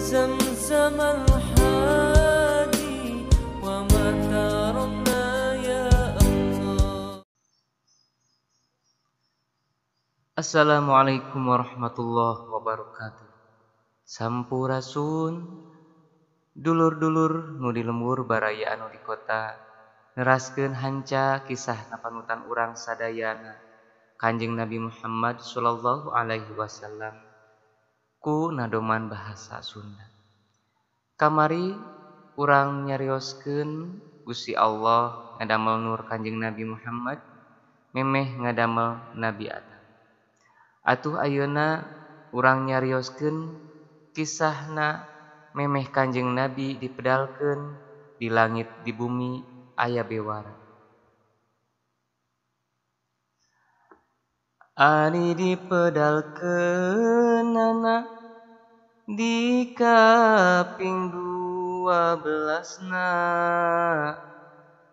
زمزم الحادي ومطرنا يا الله. Assalamualaikum warahmatullahi wabarakatuh. Sampurasun dulur-dulur nu di lembur baraya anu di kota, neraskeun hanca kisah panutan urang sadayana Kanjeng Nabi Muhammad sallallahu alaihi wasallam ku nadoman bahasa Sunda. Kamari urang nyarioskeun Gusti Allah ngadamel nur Kanjeng Nabi Muhammad memeh ngadamel Nabi Adam. Atuh ayeuna urang nyarioskeun kisahna memeh Kanjeng Nabi dipedalkeun di langit di bumi aya bewara. Ari dipedalkeunana di kaping 12na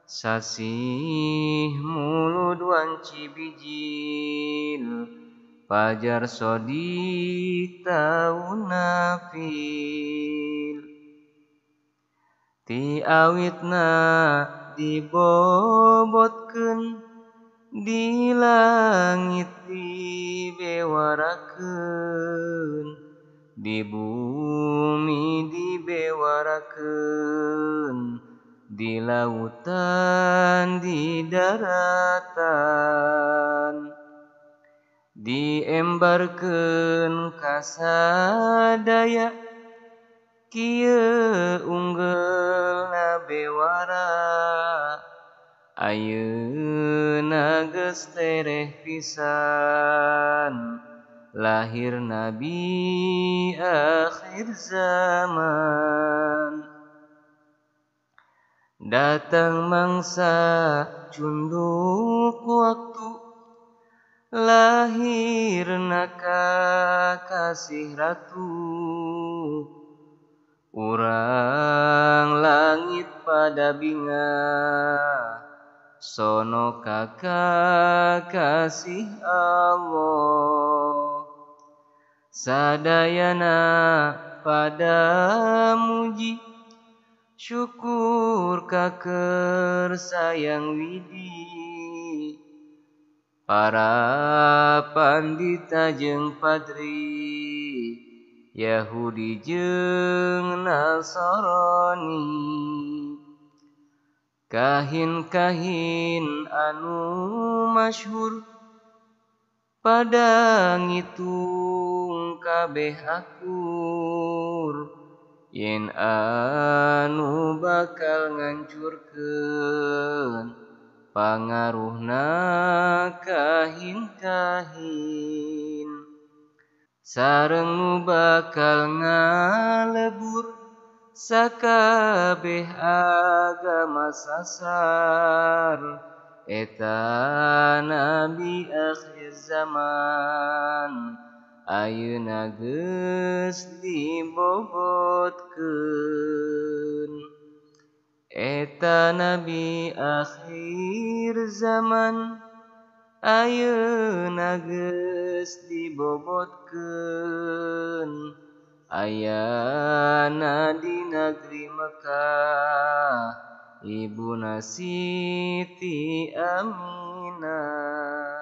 sasih mulud wanci bijil Fajar sodik taun nafil ti awitna dibobotkeun di langit dibewarakeun di bumi dibewarakeun di lautan di daratan diembarkeun ka sadaya kieu unggeulna bewara ayeuna geus tereh pisan lahir Nabi akhir zaman. Datang mangsa cunduk waktu lahirna kakasih ratu, urang langit pada bingah sono kakasih Allah. Sadayana pada muji syukur ka kersayang widi para pandita jeung padri Yahudi jeung Nasrani kahin-kahin anu masyhur pada ngitung kabeh akur yen anu bakal ngancurkeun pangaruhna kahin-kahin sareng nu bakal ngalebur sakabeh agama sasar eta Nabi akhir zaman ayeuna geus dibobotkeun. Eta Nabi akhir zaman ayeuna geus dibobotkeun ayana di negeri Mekah ibuna Siti Aminah.